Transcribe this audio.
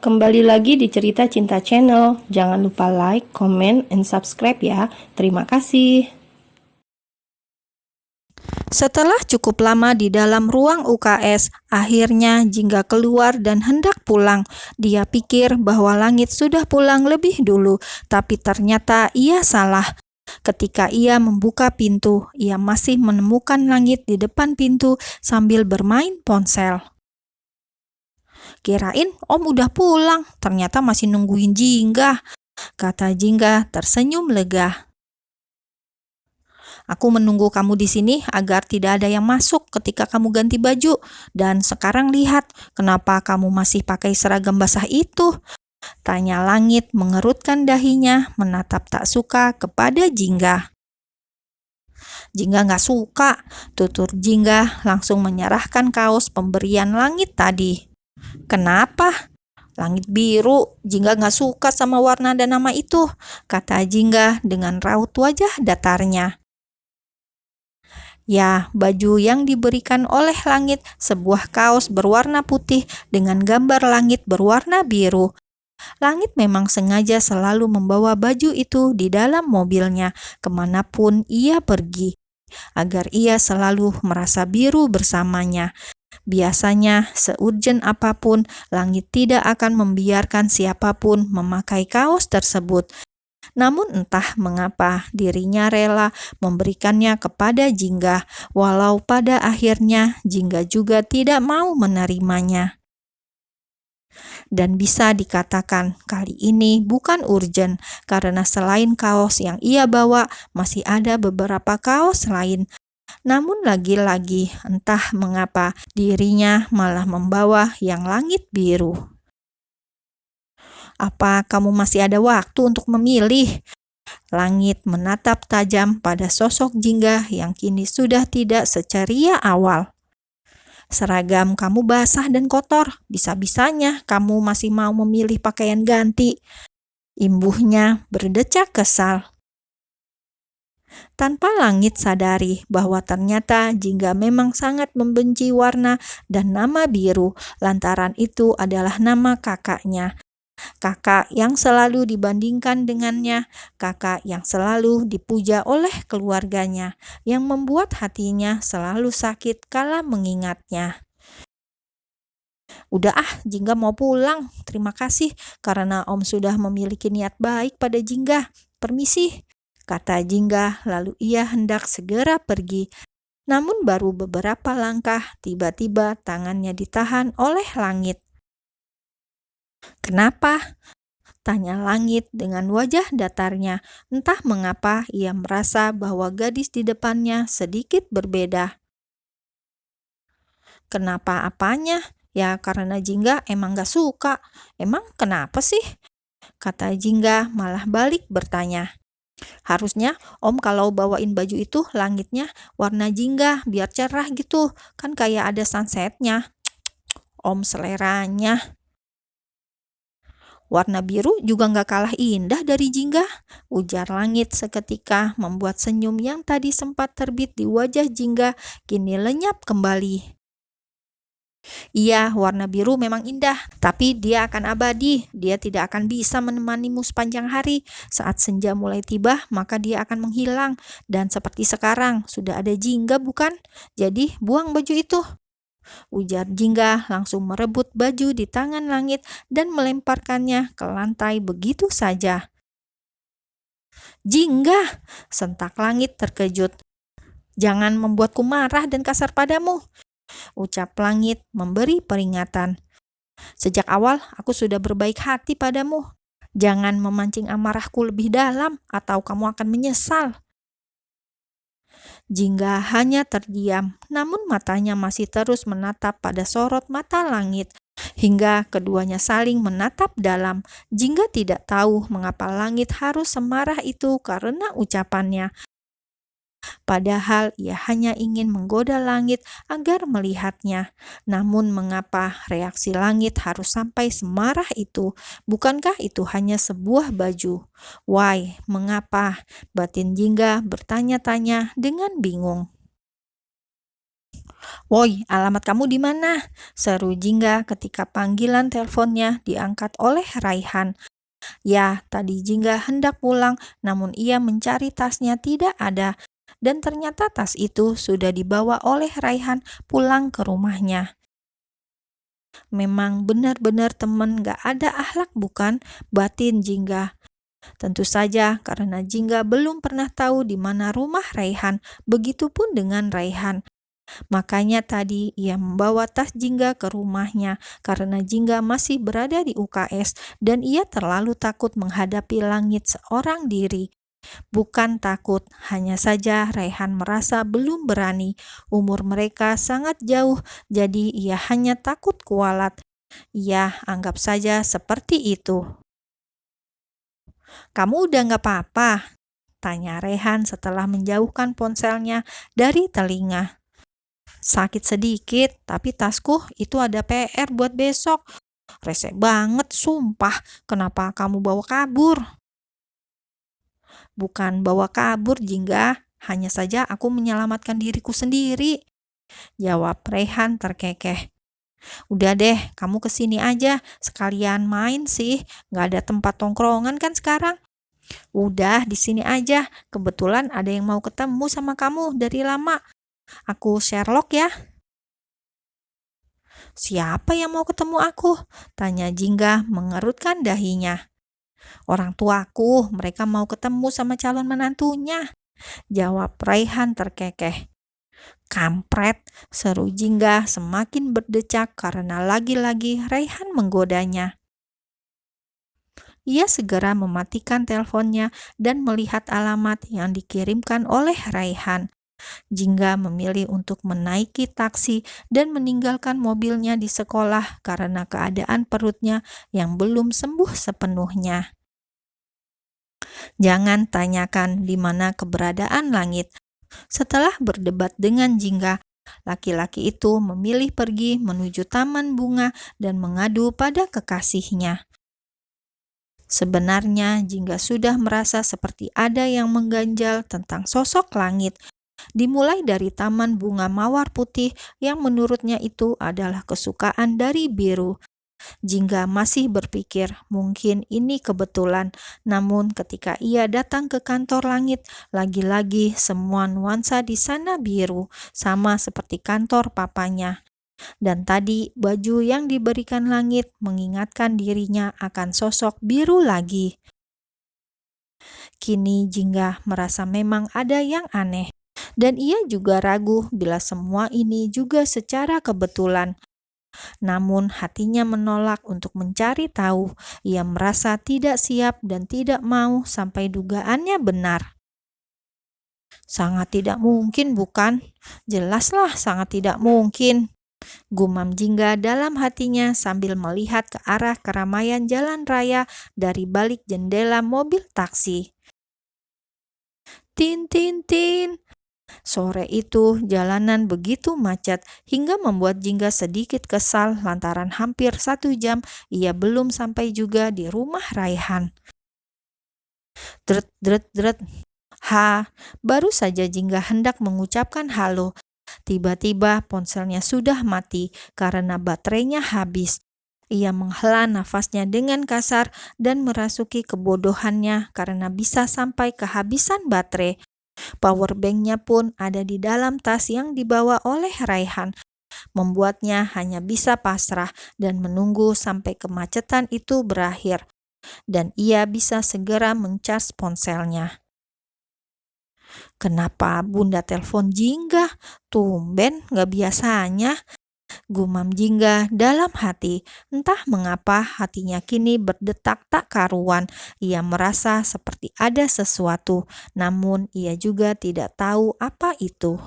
Kembali lagi di Cerita Cinta Channel. Jangan lupa like, comment, and subscribe ya. Terima kasih. Setelah cukup lama di dalam ruang UKS, akhirnya Jingga keluar dan hendak pulang. Dia pikir bahwa langit sudah pulang lebih dulu, tapi ternyata ia salah. Ketika ia membuka pintu, ia masih menemukan langit di depan pintu sambil bermain ponsel. Kirain Om udah pulang, ternyata masih nungguin Jingga, kata Jingga tersenyum lega. Aku menunggu kamu di sini agar tidak ada yang masuk ketika kamu ganti baju. Dan sekarang lihat, kenapa kamu masih pakai seragam basah itu? Tanya langit mengerutkan dahinya, menatap tak suka kepada Jingga. Jingga gak suka, tutur Jingga langsung menyerahkan kaos pemberian langit tadi. Kenapa? Langit biru, Jingga gak suka sama warna dan nama itu, kata Jingga dengan raut wajah datarnya. Ya, baju yang diberikan oleh langit, sebuah kaos berwarna putih dengan gambar langit berwarna biru. Langit memang sengaja selalu membawa baju itu di dalam mobilnya kemanapun ia pergi, agar ia selalu merasa biru bersamanya. Biasanya, seurgen apapun, langit tidak akan membiarkan siapapun memakai kaos tersebut. Namun entah mengapa dirinya rela memberikannya kepada Jingga, walau pada akhirnya Jingga juga tidak mau menerimanya. Dan bisa dikatakan kali ini bukan urgen, karena selain kaos yang ia bawa, masih ada beberapa kaos lain. Namun lagi-lagi entah mengapa dirinya malah membawa yang langit biru. Apa kamu masih ada waktu untuk memilih? Langit menatap tajam pada sosok Jingga yang kini sudah tidak seceria awal. Seragam kamu basah dan kotor, bisa-bisanya kamu masih mau memilih pakaian ganti. Imbuhnya berdecak kesal. Tanpa langit sadari bahwa ternyata Jingga memang sangat membenci warna dan nama biru, lantaran itu adalah nama kakaknya. Kakak yang selalu dibandingkan dengannya, kakak yang selalu dipuja oleh keluarganya, yang membuat hatinya selalu sakit kala mengingatnya. Udah Jingga mau pulang. Terima kasih karena Om sudah memiliki niat baik pada Jingga. Permisi, kata Jingga, lalu ia hendak segera pergi. Namun baru beberapa langkah, tiba-tiba tangannya ditahan oleh langit. Kenapa? Tanya langit dengan wajah datarnya. Entah mengapa ia merasa bahwa gadis di depannya sedikit berbeda. Kenapa apanya? Ya karena Jingga emang gak suka. Emang kenapa sih? Kata Jingga malah balik bertanya. Harusnya Om kalau bawain baju itu langitnya warna Jingga biar cerah gitu. Kan kayak ada sunsetnya. Om seleranya. Warna biru juga gak kalah indah dari Jingga, ujar langit seketika membuat senyum yang tadi sempat terbit di wajah Jingga kini lenyap kembali. Iya, warna biru memang indah, tapi dia akan abadi. Dia tidak akan bisa menemanimu sepanjang hari. Saat senja mulai tiba, maka dia akan menghilang. Dan seperti sekarang, sudah ada Jingga bukan? Jadi, buang baju itu. Ujar Jingga langsung merebut baju di tangan langit dan melemparkannya ke lantai begitu saja. Jingga, sentak langit terkejut. Jangan membuatku marah dan kasar padamu, ucap langit memberi peringatan. Sejak awal aku sudah berbaik hati padamu. Jangan memancing amarahku lebih dalam atau kamu akan menyesal. Jingga hanya terdiam, namun matanya masih terus menatap pada sorot mata langit. Hingga keduanya saling menatap dalam. Jingga tidak tahu mengapa langit harus semarah itu karena ucapannya. Padahal ia hanya ingin menggoda langit agar melihatnya. Namun mengapa reaksi langit harus sampai semarah itu? Bukankah itu hanya sebuah baju? Why, mengapa? Batin Jingga bertanya-tanya dengan bingung. "Woi, alamat kamu di mana?" seru Jingga ketika panggilan teleponnya diangkat oleh Raihan. Ya, tadi Jingga hendak pulang, namun ia mencari tasnya tidak ada. Dan ternyata tas itu sudah dibawa oleh Raihan pulang ke rumahnya. Memang benar-benar teman gak ada akhlak bukan? Batin Jingga. Tentu saja karena Jingga belum pernah tahu di mana rumah Raihan, begitupun dengan Raihan. Makanya tadi ia membawa tas Jingga ke rumahnya karena Jingga masih berada di UKS dan ia terlalu takut menghadapi langit seorang diri. Bukan takut, hanya saja Raihan merasa belum berani. Umur mereka sangat jauh, jadi ia hanya takut kualat. Ya, anggap saja seperti itu. "Kamu udah gak apa-apa?" tanya Raihan setelah menjauhkan ponselnya dari telinga. "Sakit sedikit, tapi tasku itu ada PR buat besok. Rese banget, sumpah. Kenapa kamu bawa kabur?" "Bukan bawa kabur, Jingga. Hanya saja aku menyelamatkan diriku sendiri," jawab Raihan terkekeh. "Udah deh, kamu kesini aja. Sekalian main sih. Gak ada tempat tongkrongan kan sekarang?" "Udah, di sini aja. Kebetulan ada yang mau ketemu sama kamu dari lama. Aku Sherlock ya." "Siapa yang mau ketemu aku?" tanya Jingga mengerutkan dahinya. "Orang tuaku, mereka mau ketemu sama calon menantunya," jawab Raihan terkekeh. "Kampret," seru Jingga semakin berdecak karena lagi-lagi Raihan menggodanya. Ia segera mematikan teleponnya dan melihat alamat yang dikirimkan oleh Raihan. Jingga memilih untuk menaiki taksi dan meninggalkan mobilnya di sekolah karena keadaan perutnya yang belum sembuh sepenuhnya. Jangan tanyakan di mana keberadaan langit. Setelah berdebat dengan Jingga, laki-laki itu memilih pergi menuju taman bunga dan mengadu pada kekasihnya. Sebenarnya Jingga sudah merasa seperti ada yang mengganjal tentang sosok langit. Dimulai dari taman bunga mawar putih yang menurutnya itu adalah kesukaan dari biru. Jingga masih berpikir mungkin ini kebetulan, namun ketika ia datang ke kantor langit, lagi-lagi semua nuansa di sana biru, sama seperti kantor papanya. Dan tadi baju yang diberikan langit mengingatkan dirinya akan sosok biru lagi. Kini Jingga merasa memang ada yang aneh. Dan ia juga ragu bila semua ini juga secara kebetulan. Namun hatinya menolak untuk mencari tahu. Ia merasa tidak siap dan tidak mau sampai dugaannya benar. "Sangat tidak mungkin, bukan? Jelaslah sangat tidak mungkin," gumam Jingga dalam hatinya sambil melihat ke arah keramaian jalan raya dari balik jendela mobil taksi. Tin, tin, tin. Sore itu jalanan begitu macet hingga membuat Jingga sedikit kesal lantaran hampir 1 jam ia belum sampai juga di rumah Raihan. Dret, dret, dret. Baru saja Jingga hendak mengucapkan halo. Tiba-tiba ponselnya sudah mati karena baterainya habis. Ia menghela nafasnya dengan kasar dan merasuki kebodohannya karena bisa sampai kehabisan baterai. Powerbanknya pun ada di dalam tas yang dibawa oleh Raihan, membuatnya hanya bisa pasrah dan menunggu sampai kemacetan itu berakhir, dan ia bisa segera mencas ponselnya. "Kenapa Bunda telepon Jingga? Tumben gak biasanya," gumam Jingga dalam hati. Entah mengapa hatinya kini berdetak tak karuan. Ia merasa seperti ada sesuatu, namun ia juga tidak tahu apa itu.